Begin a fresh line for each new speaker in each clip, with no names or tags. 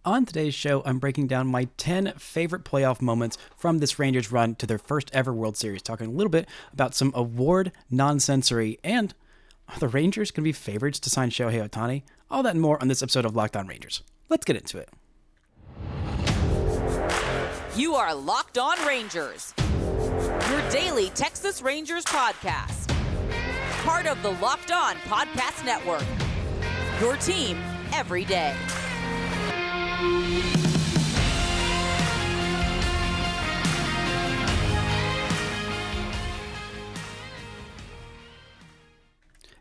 On today's show, I'm breaking down my 10 favorite playoff moments from this Rangers run to their first ever World Series, talking a little bit about some award nonsensory, and are the Rangers going to be favorites to sign Shohei Ohtani? All that and more on this episode of Locked On Rangers. Let's get into it.
You are Locked On Rangers, your daily Texas Rangers podcast. Part of the Locked On Podcast Network, your team every day.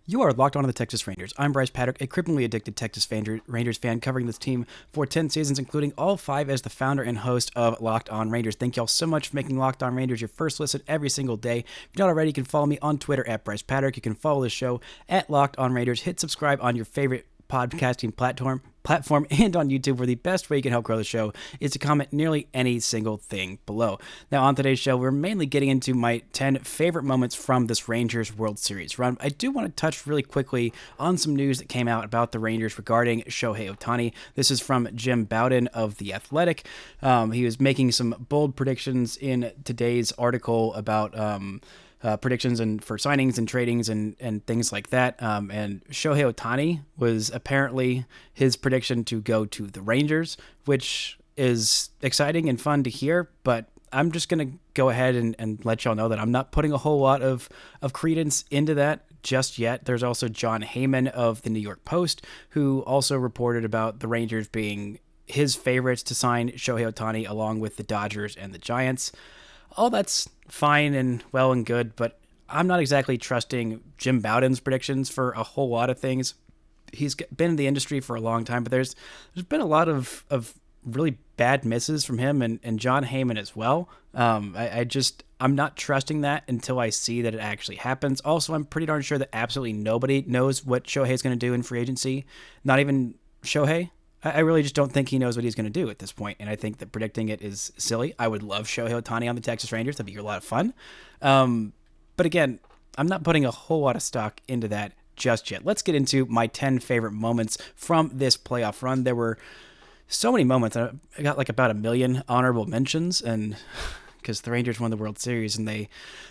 You are locked on to the Texas Rangers. I'm Bryce Patrick, a cripplingly addicted Texas Rangers fan covering this team for 10 seasons, including all 5 as the founder and host of Locked On Rangers. Thank y'all so much for making Locked On Rangers your first listen every single day. If you're not already, you can follow me on Twitter at Bryce Patrick. You can follow the show at Locked On Rangers. Hit subscribe on your favorite podcasting platform and on YouTube, where the best way you can help grow the show is to comment nearly any single thing below. Now, on today's show, we're mainly getting into my 10 favorite moments from this Rangers World Series run. I do want to touch really quickly on some news that came out about the Rangers regarding Shohei Ohtani. This is from Jim Bowden of The Athletic. He was making some bold predictions in today's article about predictions and for signings and tradings and things like that. And Shohei Ohtani was apparently his prediction to go to the Rangers, which is exciting and fun to hear, but I'm just going to go ahead and let y'all know that I'm not putting a whole lot of credence into that just yet. There's also Jon Heyman of the New York Post, who also reported about the Rangers being his favorites to sign Shohei Ohtani along with the Dodgers and the Giants. All that's fine and well and good, but I'm not exactly trusting Jim Bowden's predictions for a whole lot of things. He's been in the industry for a long time, but there's been a lot of really bad misses from him and Jon Heyman as well. I'm not trusting that until I see that it actually happens. Also, I'm pretty darn sure that absolutely nobody knows what Shohei is going to do in free agency. Not even Shohei. I really just don't think he knows what he's going to do at this point, and I think that predicting it is silly. I would love Shohei Ohtani on the Texas Rangers. That'd be a lot of fun. But again, I'm not putting a whole lot of stock into that just yet. Let's get into my 10 favorite moments from this playoff run. There were so many moments. I got like about 1 million honorable mentions, and because the Rangers won the World Series and they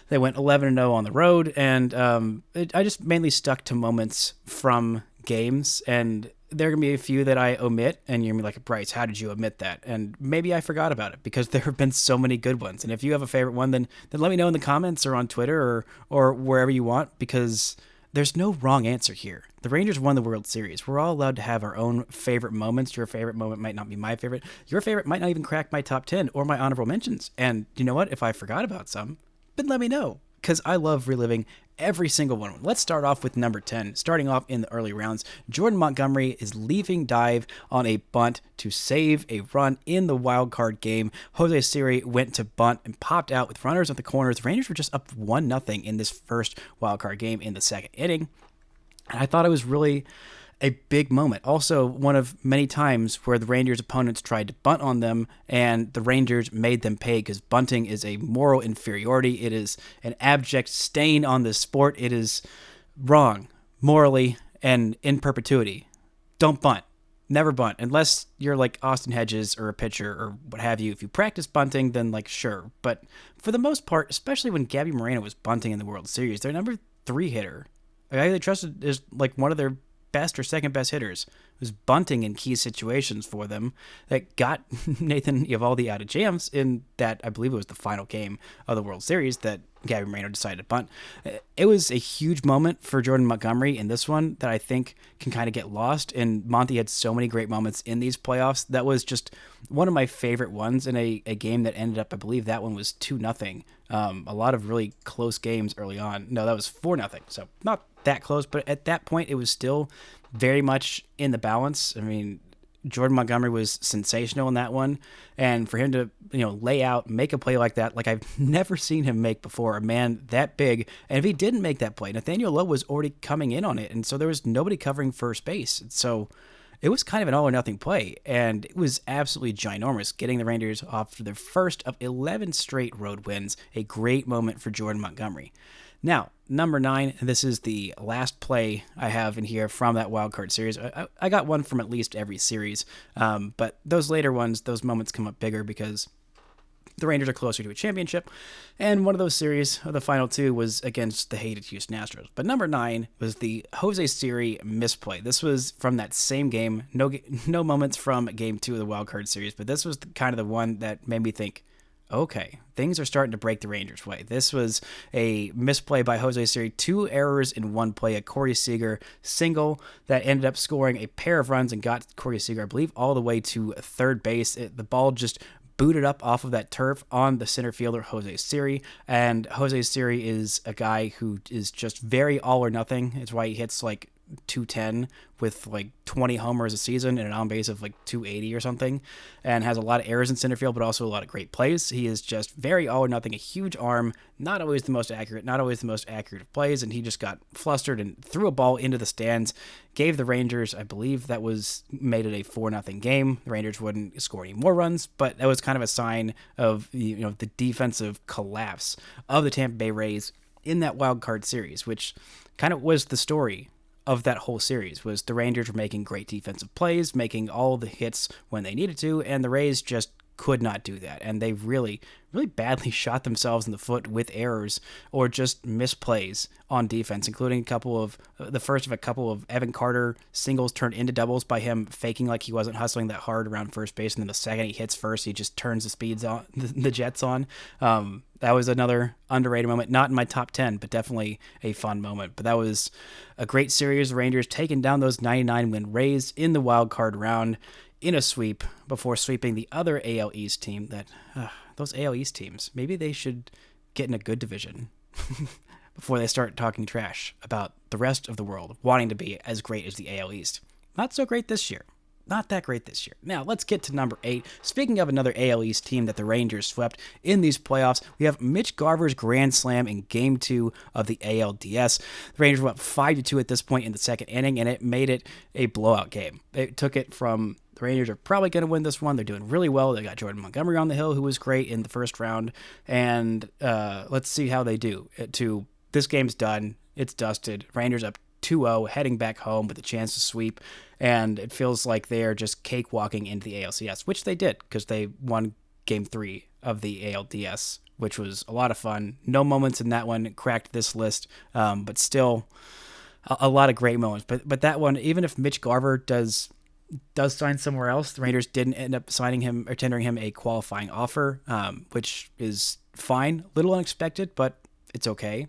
went 11-0 on the road, and I just mainly stuck to moments from games, and there are going to be a few that I omit, and you're going to be like, Bryce, how did you omit that? And maybe I forgot about it because there have been so many good ones. And if you have a favorite one, then let me know in the comments or on Twitter or wherever you want, because there's no wrong answer here. The Rangers won the World Series. We're all allowed to have our own favorite moments. Your favorite moment might not be my favorite. Your favorite might not even crack my top 10 or my honorable mentions. And you know what? If I forgot about some, then let me know, because I love reliving every single one. Let's start off with number 10. Starting off in the early rounds, Jordan Montgomery is leaving dive on a bunt to save a run in the wild card game. Jose Siri went to bunt and popped out with runners at the corners. The Rangers were just up 1-0 in this first wild card game in the second inning. And I thought it was really a big moment. Also, one of many times where the Rangers' opponents tried to bunt on them, and the Rangers made them pay, because bunting is a moral inferiority. It is an abject stain on this sport. It is wrong, morally, and in perpetuity. Don't bunt. Never bunt. Unless you're like Austin Hedges or a pitcher or what have you. If you practice bunting, then like sure. But for the most part, especially when Gabby Moreno was bunting in the World Series, their number 3 hitter, a guy they trusted is like one of their best or second best hitters, was bunting in key situations for them that got Nathan Eovaldi out of jams in that, I believe it was the final game of the World Series that Gabby Moreno decided to bunt. It was a huge moment for Jordan Montgomery in this one that I think can kind of get lost, and Monty had so many great moments in these playoffs. That was just one of my favorite ones in a game that ended up, I believe that one was 2-0. A lot of really close games early on. No, that was 4-0, so not that close, but at that point it was still very much in the balance. I mean, Jordan Montgomery was sensational in that one, and for him to lay out, make a play like that, like I've never seen him make before, a man that big. And if he didn't make that play, Nathaniel Lowe was already coming in on it, and so there was nobody covering first base. So it was kind of an all or nothing play, and it was absolutely ginormous, getting the Rangers off to their first of 11 straight road wins. A great moment for Jordan Montgomery. Now, number 9, this is the last play I have in here from that wild card series. I got one from at least every series, but those later ones, those moments come up bigger because the Rangers are closer to a championship, and one of those series, the final 2, was against the hated Houston Astros. But number 9 was the Jose Siri misplay. This was from that same game. No moments from Game 2 of the wild card series, but this was kind of the one that made me think, okay, things are starting to break the Rangers' way. This was a misplay by Jose Siri, 2 errors in one play, a Corey Seager single that ended up scoring a pair of runs and got Corey Seager, I believe, all the way to third base. The ball just booted up off of that turf on the center fielder, Jose Siri, and Jose Siri is a guy who is just very all or nothing. It's why he hits like 210 with like 20 homers a season and an on base of like 280 or something, and has a lot of errors in center field, but also a lot of great plays. He is just very all or nothing, a huge arm, not always the most accurate of plays, and he just got flustered and threw a ball into the stands, gave the Rangers, I believe that was made it a 4-0 game. The Rangers wouldn't score any more runs, but that was kind of a sign of the defensive collapse of the Tampa Bay Rays in that wild card series, which kind of was the story of that whole series. Was the Rangers were making great defensive plays, making all the hits when they needed to, and the Rays just could not do that. And they really badly shot themselves in the foot with errors or just misplays on defense, including the first of a couple of Evan Carter singles turned into doubles by him faking like he wasn't hustling that hard around first base, and then the second he hits first, he just turns the speeds on, the jets on. That was another underrated moment, not in my top 10, but definitely a fun moment. But that was a great series. The Rangers taking down those 99-win Rays in the wild card round in a sweep before sweeping the other AL East team. Those AL East teams, maybe they should get in a good division before they start talking trash about the rest of the world wanting to be as great as the AL East. Not so great this year. Not that great this year. Now, let's get to number 8. Speaking of another AL East team that the Rangers swept in these playoffs, we have Mitch Garver's grand slam in Game 2 of the ALDS. The Rangers were up 5-2 at this point in the second inning, and it made it a blowout game. It took it from the Rangers are probably going to win this one. They're doing really well. They got Jordan Montgomery on the hill, who was great in the first round, and let's see how they do. This game's done. It's dusted. Rangers up 2-0, heading back home with a chance to sweep, and it feels like they're just cakewalking into the ALCS, which they did because they won Game 3 of the ALDS, which was a lot of fun. No moments in that one cracked this list, but still a lot of great moments. But that one, even if Mitch Garver does sign somewhere else, the Rangers didn't end up signing him or tendering him a qualifying offer, which is fine. Little unexpected, but it's okay.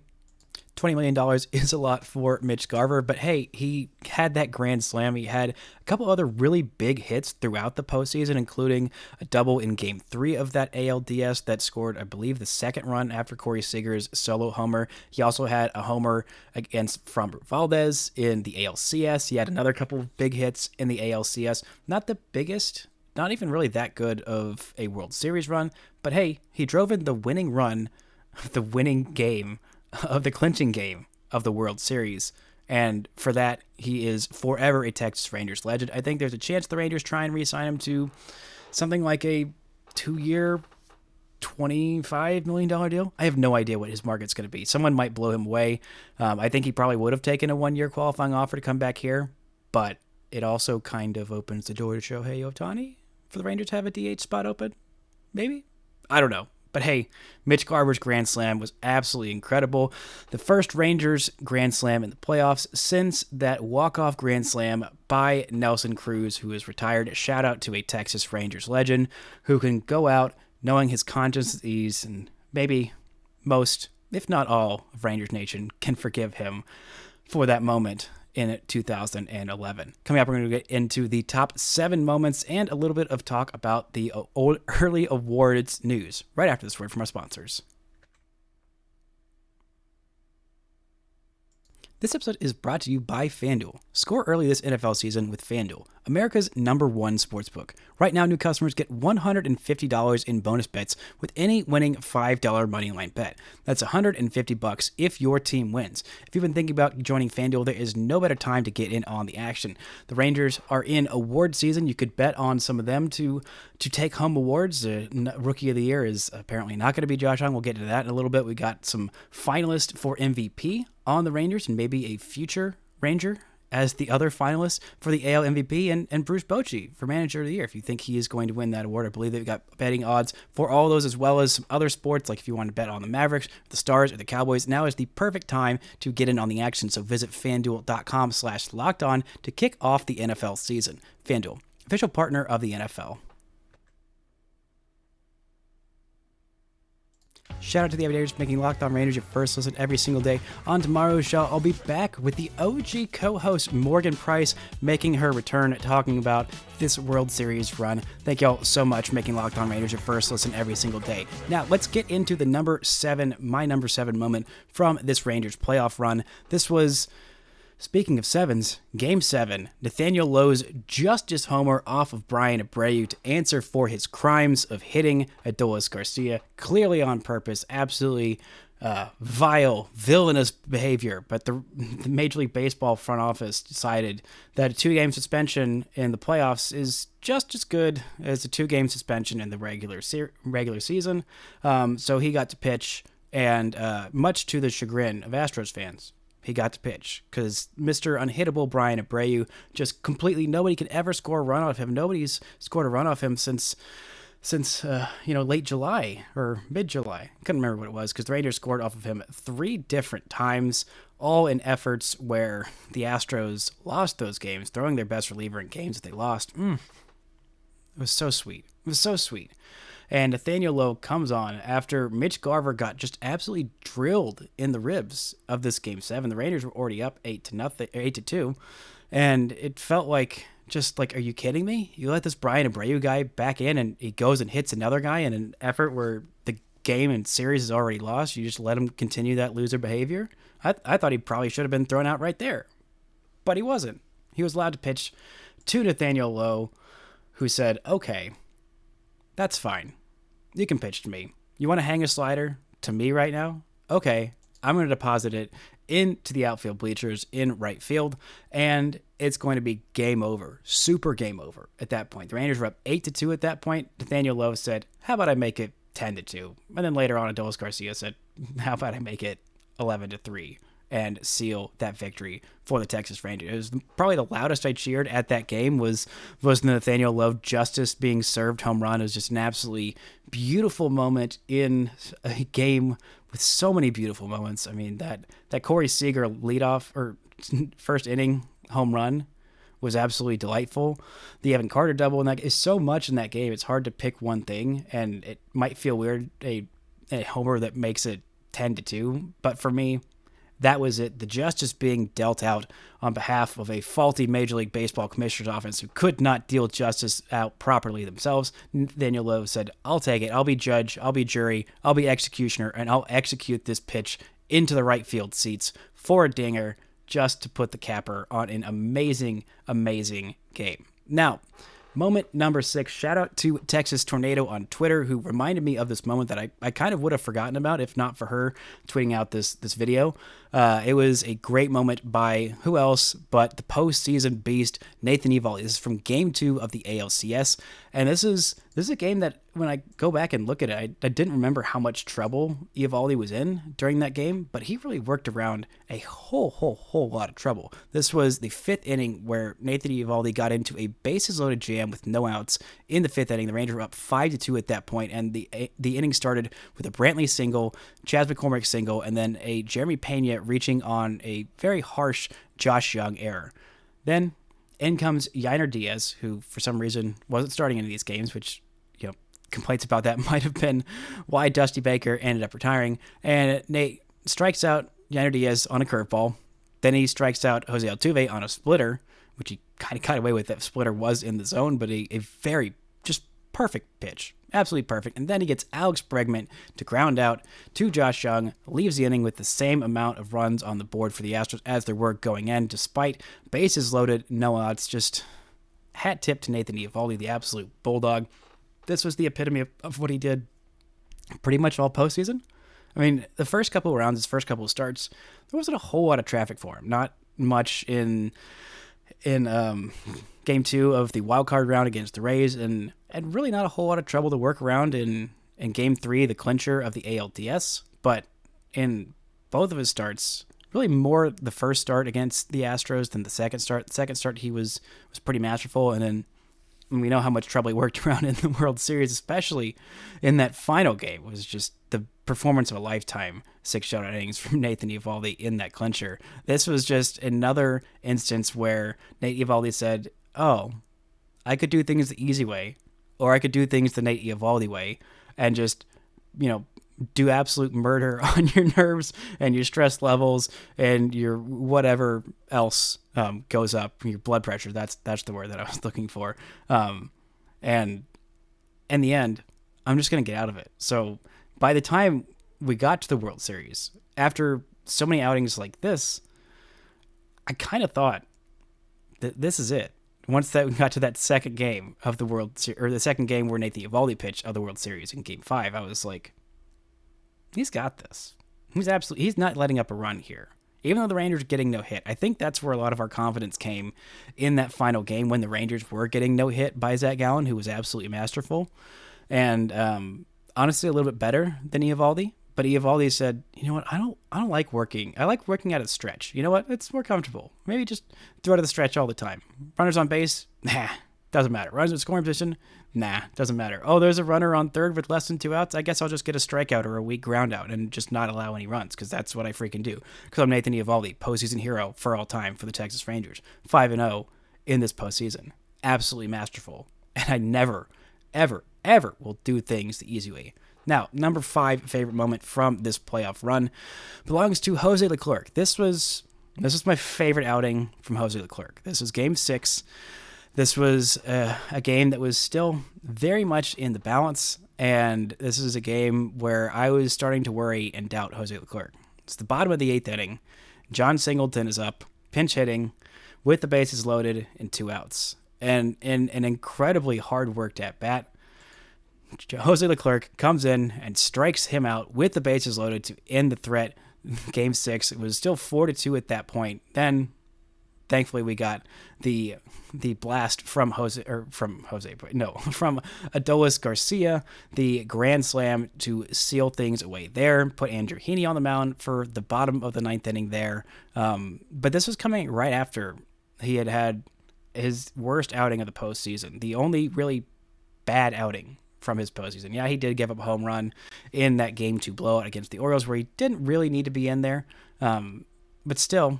$20 million is a lot for Mitch Garver, but hey, he had that grand slam. He had a couple other really big hits throughout the postseason, including a double in Game 3 of that ALDS that scored, I believe, the second run after Corey Seager's solo homer. He also had a homer against Framber Valdez in the ALCS. He had another couple of big hits in the ALCS. Not the biggest, not even really that good of a World Series run, but hey, he drove in the winning run, the winning game of the clinching game of the World Series. And for that, he is forever a Texas Rangers legend. I think there's a chance the Rangers try and re-sign him to something like a 2-year, $25 million deal. I have no idea what his market's going to be. Someone might blow him away. I think he probably would have taken a 1-year qualifying offer to come back here, but it also kind of opens the door to Shohei Ohtani for the Rangers to have a DH spot open. Maybe? I don't know. But hey, Mitch Garver's grand slam was absolutely incredible. The first Rangers grand slam in the playoffs since that walk-off grand slam by Nelson Cruz, who is retired. Shout out to a Texas Rangers legend who can go out knowing his conscience is ease, and maybe most, if not all, of Rangers Nation can forgive him for that moment in 2011. Coming up, we're going to get into the top 7 moments and a little bit of talk about the early awards news right after this word from our sponsors. This episode is brought to you by FanDuel. Score early this NFL season with FanDuel, America's #1 sportsbook. Right now, new customers get $150 in bonus bets with any winning $5 moneyline bet. That's $150 if your team wins. If you've been thinking about joining FanDuel, there is no better time to get in on the action. The Rangers are in award season. You could bet on some of them to take home awards. Rookie of the Year is apparently not going to be Josh Young. We'll get to that in a little bit. We got some finalists for MVP on the Rangers and maybe a future Ranger as the other finalists for the AL MVP, and Bruce Bochy for Manager of the Year, if you think he is going to win that award. I believe they've got betting odds for all those, as well as some other sports, like if you want to bet on the Mavericks, the Stars, or the Cowboys. Now is the perfect time to get in on the action, so visit FanDuel.com/lockedon to kick off the NFL season. FanDuel, official partner of the NFL. Shout out to the Everydayers making Locked On Rangers your first listen every single day. On tomorrow's show, I'll be back with the OG co-host Morgan Price making her return, talking about this World Series run. Thank y'all so much for making Locked On Rangers your first listen every single day. Now, let's get into the my number 7 moment from this Rangers playoff run. This was, speaking of sevens, Game 7, Nathaniel Lowe's Justice Homer off of Brian Abreu to answer for his crimes of hitting Adolis Garcia, clearly on purpose, absolutely vile, villainous behavior. But the Major League Baseball front office decided that a 2-game suspension in the playoffs is just as good as a 2-game suspension in the regular season. So he got to pitch, and much to the chagrin of Astros fans, he got to pitch because Mr. Unhittable Brian Abreu just completely, nobody can ever score a run off him. Nobody's scored a run off him since late July or mid-July. I couldn't remember what it was because the Rangers scored off of him 3 different times, all in efforts where the Astros lost those games, throwing their best reliever in games that they lost. It was so sweet. It was so sweet. And Nathaniel Lowe comes on after Mitch Garver got just absolutely drilled in the ribs of this Game 7. The Rangers were already up 8-2, and it felt like, just like, are you kidding me? You let this Brian Abreu guy back in, and he goes and hits another guy in an effort where the game and series is already lost. You just let him continue that loser behavior? I thought he probably should have been thrown out right there, but he wasn't. He was allowed to pitch to Nathaniel Lowe, who said, okay, that's fine. You can pitch to me. You want to hang a slider to me right now? Okay, I'm going to deposit it into the outfield bleachers in right field, and it's going to be game over, super game over at that point. The Rangers were up 8-2 at that point. Nathaniel Lowe said, how about I make it 10-2? And then later on, Adolis Garcia said, how about I make it 11-3? And seal that victory for the Texas Rangers. It was probably the loudest I cheered at that game was the Nathaniel Lowe justice being served home run. It was just an absolutely beautiful moment in a game with so many beautiful moments. I mean, that Corey Seager leadoff or first inning home run was absolutely delightful. The Evan Carter double in that is so much in that game. It's hard to pick one thing, and it might feel weird, a homer that makes it 10-2, but for me, that was it. The justice being dealt out on behalf of a faulty Major League Baseball commissioner's office who could not deal justice out properly themselves. Nathaniel Lowe said, I'll take it. I'll be judge. I'll be jury. I'll be executioner, and I'll execute this pitch into the right field seats for a dinger just to put the capper on an amazing, amazing game. Now, moment number 6, shout out to Texas Tornado on Twitter, who reminded me of this moment that I kind of would have forgotten about if not for her tweeting out this video. It was a great moment by who else but the postseason beast, Nathan Eovaldi. This is from Game 2 of the ALCS, and this is a game that when I go back and look at it, I didn't remember how much trouble Eovaldi was in during that game, but he really worked around a whole lot of trouble. This was the 5th inning where Nathan Eovaldi got into a bases-loaded jam with no outs in the 5th inning. The Rangers were up 5-2 at that point, and the inning started with a Brantley single, Chas McCormick single, and then a Jeremy Pena reaching on a very harsh Josh Young error. Then in comes Yainer Diaz, who for some reason wasn't starting any of these games, which, complaints about that might have been why Dusty Baker ended up retiring. And Nate strikes out Yainer Diaz on a curveball. Then he strikes out Jose Altuve on a splitter, which he kind of got away with. That splitter was in the zone, but a very just perfect pitch. Absolutely perfect. And then he gets Alex Bregman to ground out to Josh Young, leaves the inning with the same amount of runs on the board for the Astros as there were going in, despite bases loaded, no outs. Just hat tip to Nathan Eovaldi, the absolute bulldog. This was the epitome of what he did pretty much all postseason. I mean, the first couple of rounds, his first couple of starts, there wasn't a whole lot of traffic for him. Not much in game 2 of the wild card round against the Rays, and really not a whole lot of trouble to work around in game 3, the clincher of the ALDS. But in both of his starts, really more the first start against the Astros than the second start. The second start, he was pretty masterful, and then we know how much trouble he worked around in the World Series, especially in that final game. It was just the performance of a lifetime, 6 shutout innings from Nathan Eovaldi in that clincher. This was just another instance where Nate Eovaldi said, oh, I could do things the easy way, or I could do things the Nate Eovaldi way, and just, do absolute murder on your nerves and your stress levels and your whatever else goes up, your blood pressure. That's the word that I was looking for. And in the end, I'm just going to get out of it. So by the time we got to the World Series, after so many outings like this, I kind of thought that this is it. Once that we got to that second game of the World Series, or the second game where Nathan Eovaldi pitched of the World Series in Game 5, I was like, he's got this. He's not letting up a run here. Even though the Rangers are getting no hit, I think that's where a lot of our confidence came in that final game when the Rangers were getting no hit by Zach Gallen, who was absolutely masterful. And honestly, a little bit better than Eovaldi. But Eovaldi said, you know what, I don't like working. I like working out of stretch. You know what? It's more comfortable. Maybe just throw it at the stretch all the time. Runners on base? Nah, doesn't matter. Runners in scoring position? Nah, doesn't matter. Oh, there's a runner on third with less than 2 outs? I guess I'll just get a strikeout or a weak ground out and just not allow any runs, because that's what I freaking do. Because I'm Nathan Eovaldi, postseason hero for all time for the Texas Rangers. 5-0 in this postseason. Absolutely masterful. And I never, ever, ever will do things the easy way. Now, number 5 favorite moment from this playoff run belongs to Jose Leclerc. This was my favorite outing from Jose Leclerc. This was Game 6. This was a game that was still very much in the balance, and this is a game where I was starting to worry and doubt Jose Leclerc. It's the bottom of the 8th inning. John Singleton is up, pinch hitting, with the bases loaded and 2 outs. And in an incredibly hard-worked at-bat, Jose Leclerc comes in and strikes him out with the bases loaded to end the threat. Game 6. It was still 4-2 at that point. Then, thankfully, we got the blast from Adolis Garcia, the grand slam to seal things away there. Put Andrew Heaney on the mound for the bottom of the 9th inning there. But this was coming right after he had his worst outing of the postseason. The only really bad outing from his postseason. Yeah, he did give up a home run in that Game 2 blowout against the Orioles where he didn't really need to be in there. But still,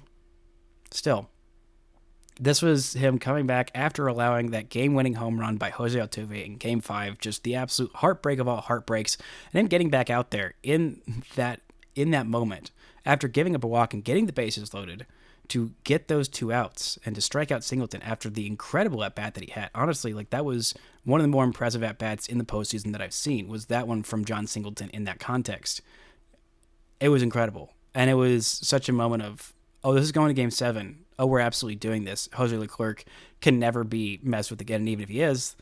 this was him coming back after allowing that game-winning home run by Jose Altuve in Game 5, just the absolute heartbreak of all heartbreaks, and then getting back out there in that moment after giving up a walk and getting the bases loaded to get those 2 outs and to strike out Singleton after the incredible at-bat that he had. Honestly, that was one of the more impressive at-bats in the postseason that I've seen, was that one from John Singleton in that context. It was incredible. And it was such a moment of, oh, this is going to Game 7. Oh, we're absolutely doing this. Jose Leclerc can never be messed with again, and even if he is,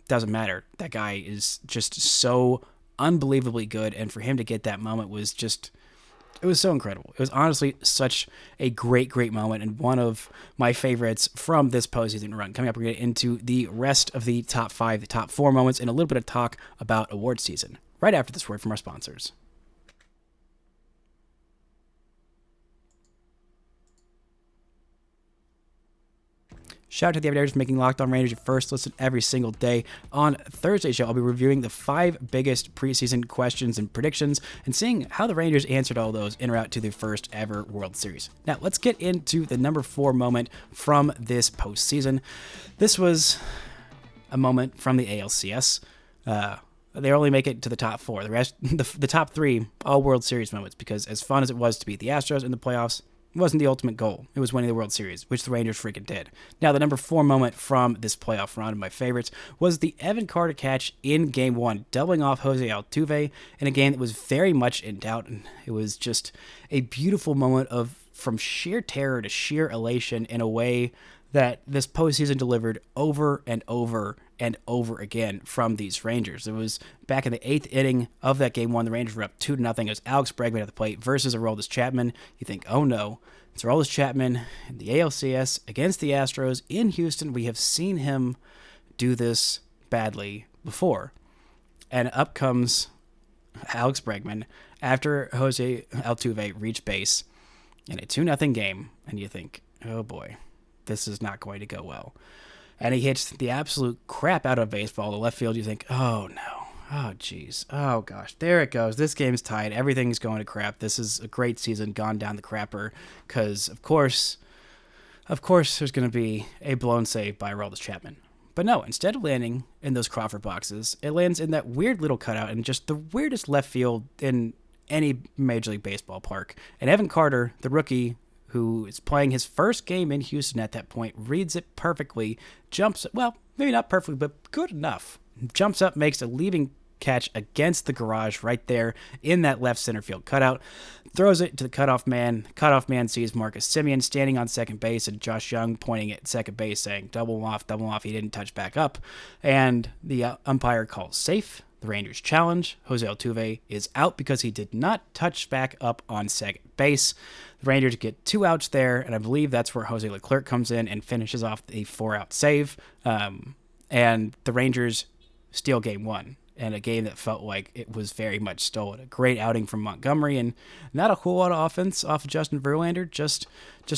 doesn't matter. That guy is just so unbelievably good, and for him to get that moment was just... it was so incredible. It was honestly such a great, great moment and one of my favorites from this postseason run. Coming up, we're going to get into the rest of the top 5, the top 4 moments, and a little bit of talk about award season right after this word from our sponsors. Shout out to the Everydayers for making Locked On Rangers your first listen every single day. On Thursday's show, I'll be reviewing the 5 biggest preseason questions and predictions and seeing how the Rangers answered all those en route to their first ever World Series. Now, let's get into the number 4 moment from this postseason. This was a moment from the ALCS. They only make it to the top 4. The rest, the top 3, all World Series moments, because as fun as it was to beat the Astros in the playoffs, it wasn't the ultimate goal. It was winning the World Series, which the Rangers freaking did. Now, the number 4 moment from this playoff run of my favorites was the Evan Carter catch in Game 1, doubling off Jose Altuve in a game that was very much in doubt. And it was just a beautiful moment from sheer terror to sheer elation in a way that this postseason delivered over and over and over again from these Rangers. It was back in the 8th inning of that game 1. The Rangers were up 2-0. It was Alex Bregman at the plate versus Aroldis Chapman. You think, oh no, it's Aroldis Chapman in the ALCS against the Astros in Houston. We have seen him do this badly before. And up comes Alex Bregman after Jose Altuve reached base in a 2-0 game. And you think, oh boy, this is not going to go well. And he hits the absolute crap out of baseball to left field. You think, oh no. Oh, geez. Oh, gosh. There it goes. This game's tied. Everything's going to crap. This is a great season gone down the crapper because, of course, there's going to be a blown save by Aroldis Chapman. But no, instead of landing in those Crawford boxes, it lands in that weird little cutout in just the weirdest left field in any Major League Baseball park. And Evan Carter, the rookie, who is playing his first game in Houston at that point, reads it perfectly, jumps, well, maybe not perfectly, but good enough. Jumps up, makes a leaping catch against the garage right there in that left center field cutout, throws it to the cutoff man. Cutoff man sees Marcus Semien standing on second base and Josh Young pointing at second base saying, double him off, he didn't touch back up. And the umpire calls safe. The Rangers challenge. Jose Altuve is out because he did not touch back up on second base. The Rangers get 2 outs there, and I believe that's where Jose Leclerc comes in and finishes off the 4-out save. And the Rangers steal game 1, and a game that felt like it was very much stolen. A great outing from Montgomery, and not a whole lot of offense off of Justin Verlander, just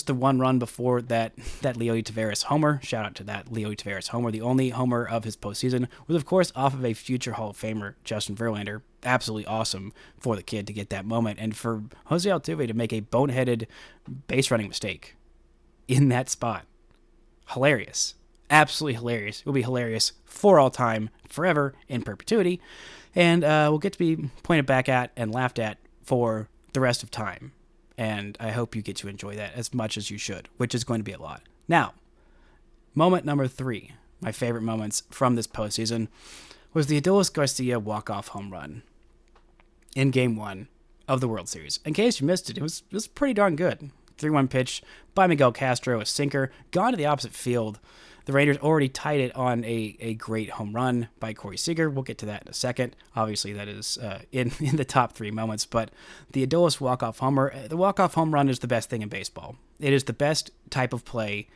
the 1 run before that Leody Taveras homer. Shout out to that Leody Taveras homer. The only homer of his postseason was, of course, off of a future Hall of Famer, Justin Verlander. Absolutely awesome for the kid to get that moment, and for Jose Altuve to make a boneheaded base running mistake in that spot. Hilarious. Absolutely hilarious. It will be hilarious for all time, forever, in perpetuity. And we'll get to be pointed back at and laughed at for the rest of time. And I hope you get to enjoy that as much as you should, which is going to be a lot. Now, moment number 3, my favorite moments from this postseason, was the Adolis Garcia walk-off home run in Game 1 of the World Series. In case you missed it, it was pretty darn good. 3-1 pitch by Miguel Castro, a sinker, gone to the opposite field. The Rangers already tied it on a great home run by Corey Seager. We'll get to that in a second. Obviously, that is in the top 3 moments. But the Adolis walk-off homer, the walk-off home run is the best thing in baseball. It is the best type of play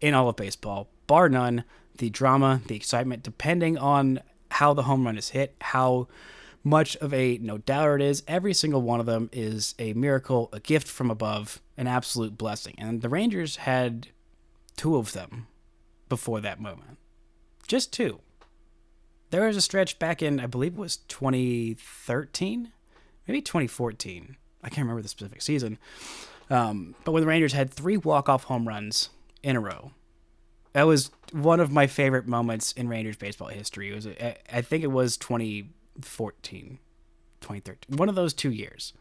in all of baseball, bar none. The drama, the excitement, depending on how the home run is hit, how much of a no-doubter it is. Every single one of them is a miracle, a gift from above, an absolute blessing. And the Rangers had 2 of them before that moment. Just 2. There was a stretch back in, I believe it was 2013, maybe 2014. I can't remember the specific season. But when the Rangers had 3 walk-off home runs in a row. That was one of my favorite moments in Rangers baseball history. It was, I think it was 2014, 2013. One of those 2 years.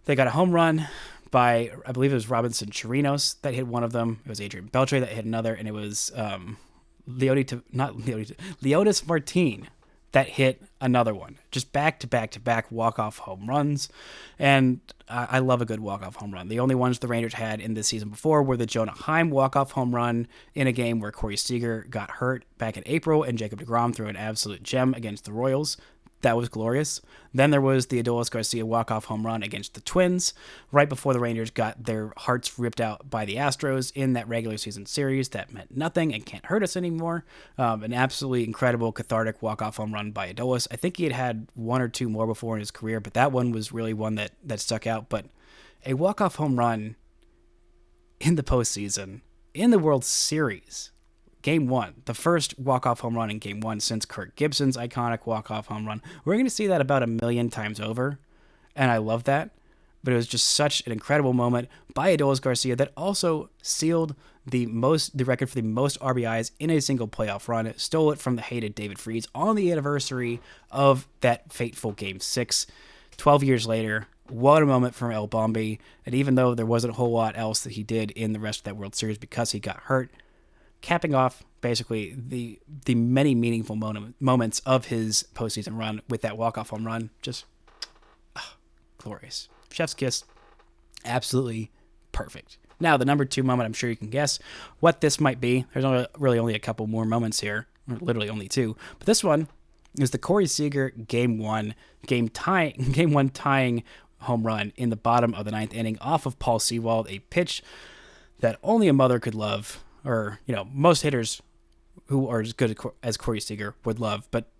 They got a home run by, I believe it was Robinson Chirinos that hit one of them. It was Adrian Beltre that hit another, and it was Leodis Martin that hit another one. Just back-to-back-to-back walk-off home runs, and I love a good walk-off home run. The only ones the Rangers had in this season before were the Jonah Heim walk-off home run in a game where Corey Seager got hurt back in April, and Jacob deGrom threw an absolute gem against the Royals. That was glorious. Then there was the Adolis Garcia walk-off home run against the Twins right before the Rangers got their hearts ripped out by the Astros in that regular season series that meant nothing and can't hurt us anymore. An absolutely incredible, cathartic walk-off home run by Adolis. I think he had 1 or 2 more before in his career, but that one was really one that stuck out. But a walk-off home run in the postseason, in the World Series, Game 1, the first walk-off home run in Game 1 since Kirk Gibson's iconic walk-off home run. We're going to see that about 1 million times over, and I love that. But it was just such an incredible moment by Adolis Garcia that also sealed the record for the most RBIs in a single playoff run. It stole it from the hated David Freese on the anniversary of that fateful Game 6. 12 years later, what a moment from El Bombi. And even though there wasn't a whole lot else that he did in the rest of that World Series because he got hurt, capping off basically the many meaningful moments of his postseason run with that walk-off home run. Just glorious. Chef's kiss. Absolutely perfect. Now, the number 2 moment, I'm sure you can guess what this might be. There's really only a couple more moments here, literally only 2. But this one is the Corey Seager game 1 tying home run in the bottom of the 9th inning off of Paul Sewald, a pitch that only a mother could love, or, most hitters who are as good as Corey Seager would love. But,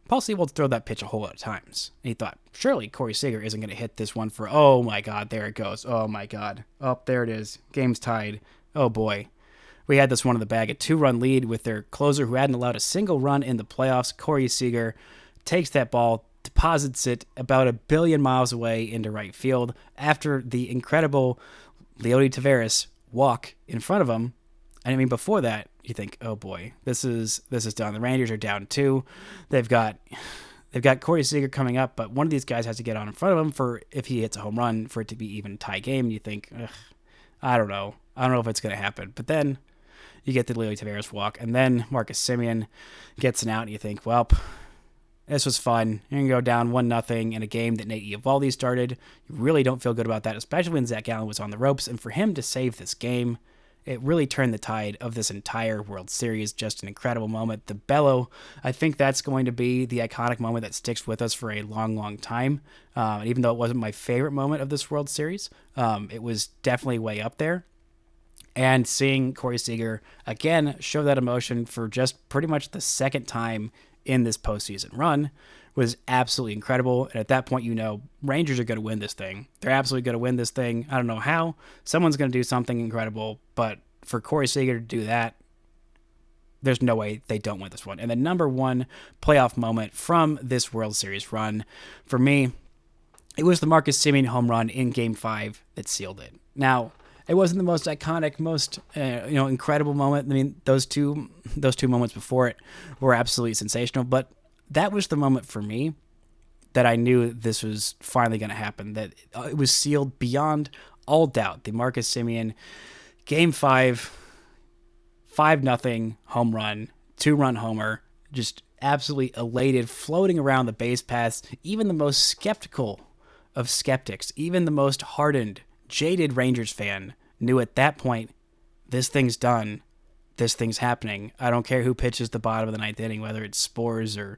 Paul Sewald threw that pitch a whole lot of times. And he thought, surely Corey Seager isn't going to hit this one for, oh my God, there it goes. Oh my God. Oh, there it is. Game's tied. Oh boy. We had this one in the bag, a 2-run lead with their closer who hadn't allowed a single run in the playoffs. Corey Seager takes that ball, deposits it about 1 billion miles away into right field after the incredible Leody Taveras walk in front of him. And I mean, before that, you think, oh boy, this is done. The Rangers are down 2. They've got Corey Seager coming up, but one of these guys has to get on in front of him for if he hits a home run for it to be even tie game. And you think, I don't know if it's going to happen. But then you get the Leody Taveras walk, and then Marcus Semien gets an out, and you think, well, this was fun. You're going to go down 1-0 in a game that Nate Eovaldi started. You really don't feel good about that, especially when Zach Gallen was on the ropes. And for him to save this game, it really turned the tide of this entire World Series. Just an incredible moment. The bellow, I think that's going to be the iconic moment that sticks with us for a long, long time. Even though it wasn't my favorite moment of this World Series, it was definitely way up there. And seeing Corey Seager, again, show that emotion for just pretty much the second time in this postseason run was absolutely incredible. And at that point, Rangers are going to win this thing. They're absolutely going to win this thing. I don't know how. Someone's going to do something incredible. But for Corey Seager to do that, there's no way they don't win this one. And the number 1 playoff moment from this World Series run, for me, it was the Marcus Semien home run in Game 5 that sealed it. Now, it wasn't the most iconic, most incredible moment. I mean, those two moments before it were absolutely sensational. But that was the moment for me that I knew this was finally going to happen. That it was sealed beyond all doubt. The Marcus Semien Game 5, 5-0 home run, 2-run homer, just absolutely elated, floating around the base paths. Even the most skeptical of skeptics, even the most hardened, jaded Rangers fan knew at that point, this thing's done. This thing's happening. I don't care who pitches the bottom of the 9th inning, whether it's Spores or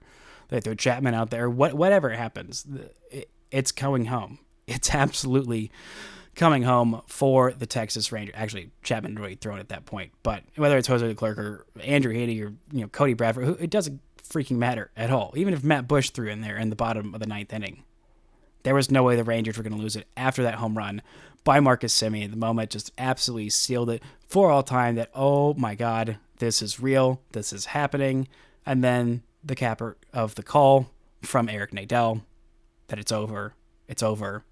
they throw Chapman out there, whatever happens, it's coming home. It's absolutely coming home for the Texas Rangers. Actually, Chapman really thrown at that point, but whether it's Jose Leclerc or Andrew Heaney or Cody Bradford, it doesn't freaking matter at all. Even if Matt Bush threw in there in the bottom of the 9th inning, there was no way the Rangers were going to lose it after that home run by Marcus Semien. The moment just absolutely sealed it for all time that, oh my God, this is real. This is happening. And then the capper of the call from Eric Nadel that it's over. It's over.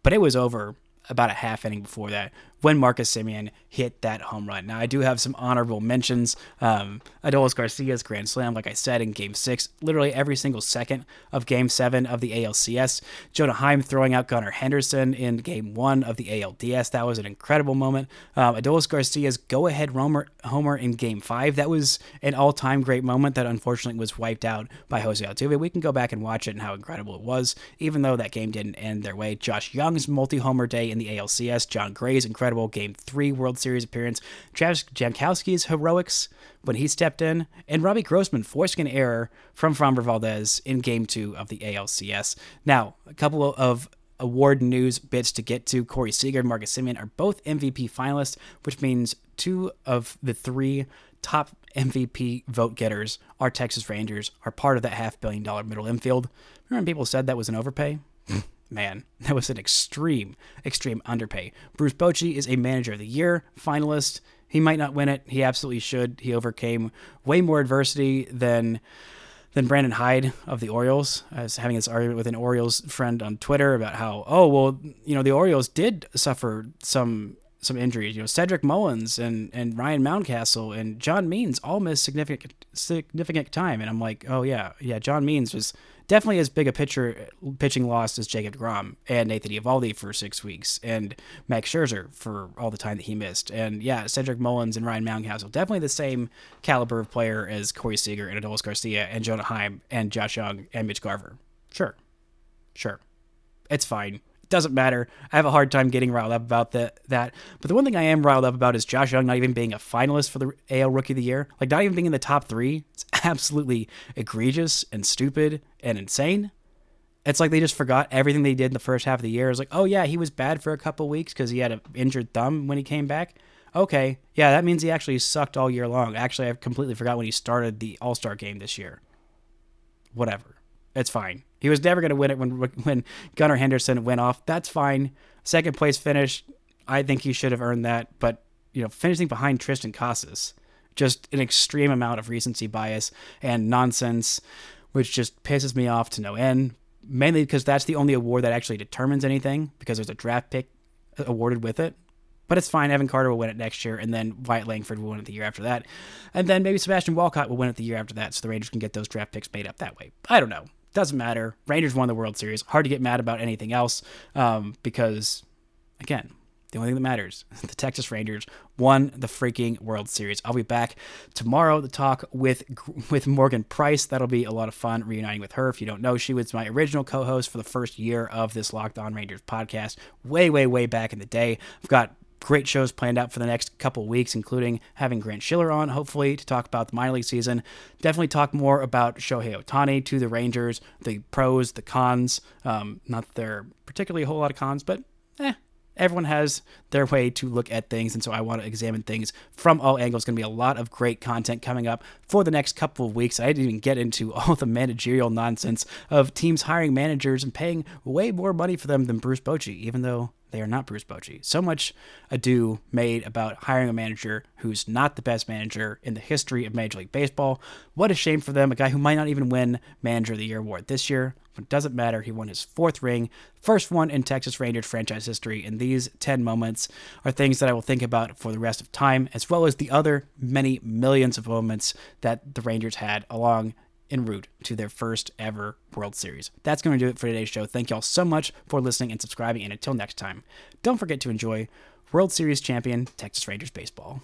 But it was over about a half inning before that when Marcus Semien hit that home run. Now, I do have some honorable mentions. Adolis Garcia's grand slam, like I said, in Game 6, literally every single second of Game 7 of the ALCS. Jonah Heim throwing out Gunnar Henderson in Game 1 of the ALDS. That was an incredible moment. Adolis Garcia's go-ahead homer in Game 5. That was an all-time great moment that unfortunately was wiped out by Jose Altuve. We can go back and watch it and how incredible it was, even though that game didn't end their way. Josh Young's multi-homer day in the ALCS. John Gray's incredible Game 3 World Series appearance, Travis Jankowski's heroics when he stepped in, and Robbie Grossman forcing an error from Framber Valdez in Game 2 of the ALCS. Now, a couple of award news bits to get to. Corey Seager and Marcus Semien are both MVP finalists, which means 2 of the 3 top MVP vote getters are Texas Rangers, are part of that $500 million middle infield. Remember when people said that was an overpay? Man, that was an extreme underpay. Bruce Bochy is a Manager of the Year finalist. He might not win it. He absolutely should. He overcame way more adversity than Brandon Hyde of the Orioles. I was having this argument with an Orioles friend on Twitter about how, the Orioles did suffer some injuries. Cedric Mullins and Ryan Mountcastle and John Means all missed significant time. And I'm like, oh yeah, John Means was definitely as big a pitching loss as Jacob deGrom and Nathan Eovaldi for 6 weeks and Max Scherzer for all the time that he missed. And yeah, Cedric Mullins and Ryan Mountcastle, definitely the same caliber of player as Corey Seager and Adolis Garcia and Jonah Heim and Josh Young and Mitch Garver. Sure. It's fine. Doesn't matter. I have a hard time getting riled up about that. But the one thing I am riled up about is Josh Young not even being a finalist for the AL Rookie of the Year. Like, not even being in the top 3. It's absolutely egregious and stupid and insane. It's like they just forgot everything they did in the first half of the year. It's like, oh yeah, he was bad for a couple weeks because he had an injured thumb when he came back. Okay, yeah, that means he actually sucked all year long. Actually, I completely forgot when he started the All-Star game this year. Whatever. It's fine. He was never going to win it when Gunnar Henderson went off. That's fine. Second place finish, I think he should have earned that. But, finishing behind Tristan Casas, just an extreme amount of recency bias and nonsense, which just pisses me off to no end. Mainly because that's the only award that actually determines anything, because there's a draft pick awarded with it. But it's fine. Evan Carter will win it next year, and then Wyatt Langford will win it the year after that. And then maybe Sebastian Walcott will win it the year after that, so the Rangers can get those draft picks made up that way. I don't know. Doesn't matter. Rangers won the World Series. Hard to get mad about anything else, because, again, the only thing that matters, the Texas Rangers won the freaking World Series. I'll be back tomorrow to talk with Morgan Price. That'll be a lot of fun reuniting with her. If you don't know, she was my original co-host for the first year of this Locked On Rangers podcast, way, way, way back in the day. I've got great shows planned out for the next couple weeks, including having Grant Schiller on, hopefully, to talk about the minor league season. Definitely talk more about Shohei Ohtani to the Rangers, the pros, the cons. Not that there are particularly a whole lot of cons, but everyone has their way to look at things, and so I want to examine things from all angles. Going to be a lot of great content coming up for the next couple of weeks. I didn't even get into all the managerial nonsense of teams hiring managers and paying way more money for them than Bruce Bochy, even though they are not Bruce Bochy. So much ado made about hiring a manager who's not the best manager in the history of Major League Baseball. What a shame for them, a guy who might not even win Manager of the Year award this year. But it doesn't matter. He won his 4th ring, first one in Texas Rangers franchise history, and these 10 moments are things that I will think about for the rest of time, as well as the other many millions of moments that the Rangers had along en route to their first ever World Series. That's going to do it for today's show. Thank y'all so much for listening and subscribing, and until next time, don't forget to enjoy World Series champion Texas Rangers baseball.